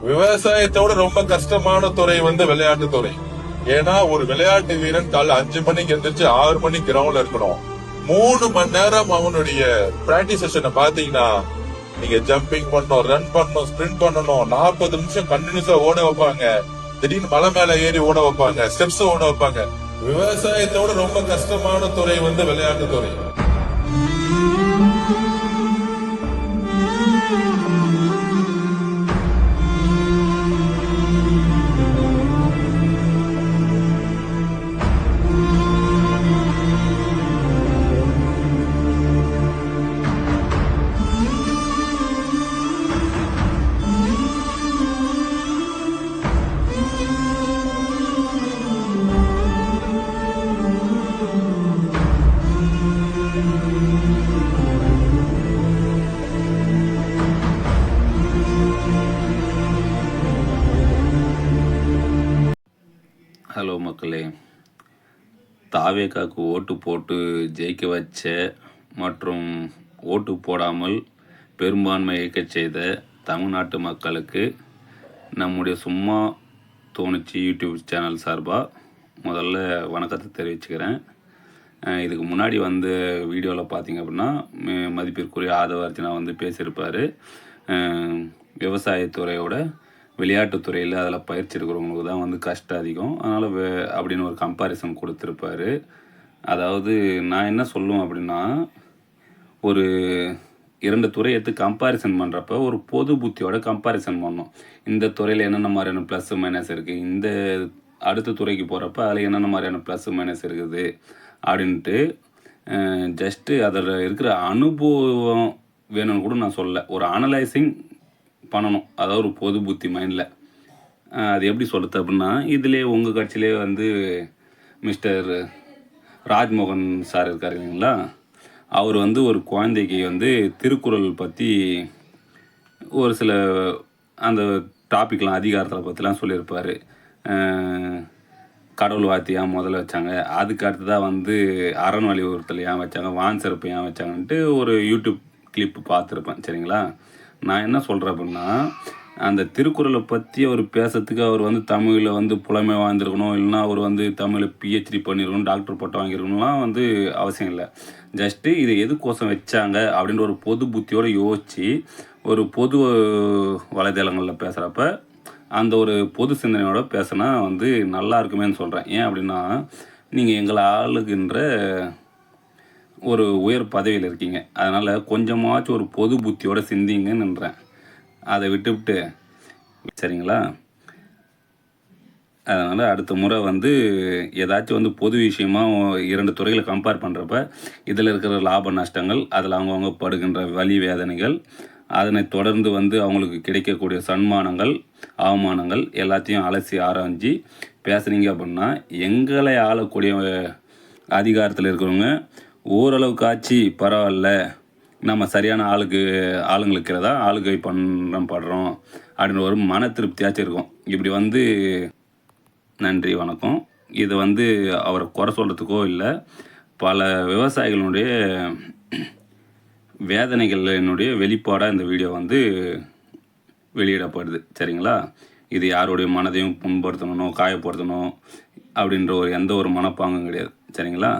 விவசாயத்தோட ரொம்ப கஷ்டமான துறை விளையாட்டு துறை. ஏன்னா ஒரு விளையாட்டு வீரன் காலைல 5 மணிக்கு எந்திரிச்சு 6 மணிக்கு கிரவுண்ட்ல இருக்கணும். 3 மணி நேரம் அவனுடைய பிராக்டிஸ் செஷனை பாத்தீங்கன்னா, நீங்க ஜம்பிங் பண்ணணும், ரன் பண்ணணும், ஸ்பிரிண்ட் பண்ணணும், 40 நிமிஷம் கண்டினியூஸா ஓட வைப்பாங்க. திடீர்னு மலை மேல ஏறி ஓட வைப்பாங்க, ஸ்டெப்ஸ் ஓட வைப்பாங்க. விவசாயத்தோட ரொம்ப கஷ்டமான துறை விளையாட்டு துறை. ஹலோ மக்களே, தாவேகாவுக்கு ஓட்டு போட்டு ஜெயிக்க வச்ச மற்றும் ஓட்டு போடாமல் பெரும்பான்மை இயக்கச் செய்த தமிழ்நாட்டு மக்களுக்கு நம்முடைய சும்மா தோணுச்சு யூடியூப் சேனல் சார்பாக முதல்ல வணக்கத்தை தெரிவிச்சுக்கிறேன். இதுக்கு முன்னாடி வீடியோவில் பார்த்தீங்க அப்படின்னா மதிப்பிற்குரிய ஆதவர்ஜனா பேசியிருப்பார். விவசாயத்துறையோட விளையாட்டுத்துறையில் அதில் பயிற்சி இருக்கிறவங்களுக்கு தான் கஷ்டம் அதிகம், அதனால் அப்படின்னு ஒரு கம்பாரிசன் கொடுத்துருப்பாரு. அதாவது நான் என்ன சொல்லுவேன் அப்படின்னா, ஒரு 2 துறை எடுத்து கம்பாரிசன் பண்ணுறப்ப ஒரு பொது புத்தியோட கம்பாரிசன் பண்ணணும். இந்த துறையில் என்னென்ன மாதிரியான ப்ளஸ் மைனஸ் இருக்குது, இந்த அடுத்த துறைக்கு போகிறப்ப அதில் என்னென்ன மாதிரியான ப்ளஸ் மைனஸ் இருக்குது அப்படின்ட்டு ஜஸ்ட்டு அதில் இருக்கிற அனுபவம் வேணும்னு கூட நான் சொல்ல, ஒரு அனலைசிங் பண்ணணும். அதாவது ஒரு பொது புத்தி மைண்டில். அது எப்படி சொல்கிறது அப்படின்னா, இதிலே உங்கள் கட்சியிலே மிஸ்டர் ராஜ்மோகன் சார் இருக்கார் இல்லைங்களா, அவர் ஒரு குழந்தைக்கு திருக்குறள் பற்றி ஒரு சில அந்த டாப்பிக்லாம் அதிகாரத்தை பற்றிலாம் சொல்லியிருப்பார். கடவுள் வார்த்தை ஏன் முதல்ல வச்சாங்க, அதுக்கு அடுத்ததாக அரண் வலியுறுத்தல் ஏன் வச்சாங்க, வான் சிறப்பு ஏன் வச்சாங்கன்ட்டு ஒரு யூடியூப் கிளிப்பு பார்த்துருப்பேன். சரிங்களா, நான் என்ன சொல்கிறேன் அப்படின்னா, அந்த திருக்குறளை பற்றி அவர் பேசுறதுக்கு அவர் தமிழில் புலமை வாழ்ந்திருக்கணும், இல்லைனா அவர் தமிழில் பிஹெச்டி பண்ணியிருக்கணும், டாக்டர் பட்டம் வாங்கியிருக்கணும்லாம் அவசியம் இல்லை. ஜஸ்ட்டு இதை எதுக்கோசம் வச்சாங்க அப்படின்ற ஒரு பொது புத்தியோடு யோசித்து ஒரு பொது வலைதளங்களில் பேசுகிறப்ப அந்த ஒரு பொது சிந்தனையோட பேசினா நல்லா இருக்குமேன்னு சொல்கிறேன். ஏன் அப்படின்னா, நீங்கள் எங்களை ஆளுகின்ற ஒரு உயர் பதவியில் இருக்கீங்க, அதனால் கொஞ்சமாச்சும் ஒரு பொது புத்தியோட சிந்திங்கன்னுன்றேன். அதை விட்டுவிட்டு சரிங்களா. அதனால் அடுத்த முறை ஏதாச்சும் பொது விஷயமாக 2 துறைகளை கம்பேர் பண்ணுறப்ப இதில் இருக்கிற லாப நஷ்டங்கள், அதில் அவங்கவுங்க படுகின்ற வலி வேதனைகள், அதனை தொடர்ந்து அவங்களுக்கு கிடைக்கக்கூடிய சன்மானங்கள் அவமானங்கள் எல்லாத்தையும் அலசி ஆராய்ஞ்சி பேசுனீங்க அப்படின்னா, எங்களை ஆளக்கூடிய அதிகாரத்தில் இருக்கிறவங்க ஓரளவுக்கு ஆச்சு பரவாயில்ல, நம்ம சரியான ஆளுங்களுக்கு தான் ஆளுகை படுறோம் அப்படின்னு ஒரு மன திருப்தியாச்சும் இருக்கும். இப்படி நன்றி வணக்கம். இது அவரை குறை சொல்கிறதுக்கோ இல்லை, பல விவசாயிகளுடைய வேதனைகளினுடைய வெளிப்பாடாக இந்த வீடியோ வெளியிடப்படுது. சரிங்களா, இது யாருடைய மனதையும் புண்படுத்தணும், காயப்படுத்தணும் அப்படின்ற எந்த ஒரு மனப்பாங்கும் கிடையாது. சரிங்களா.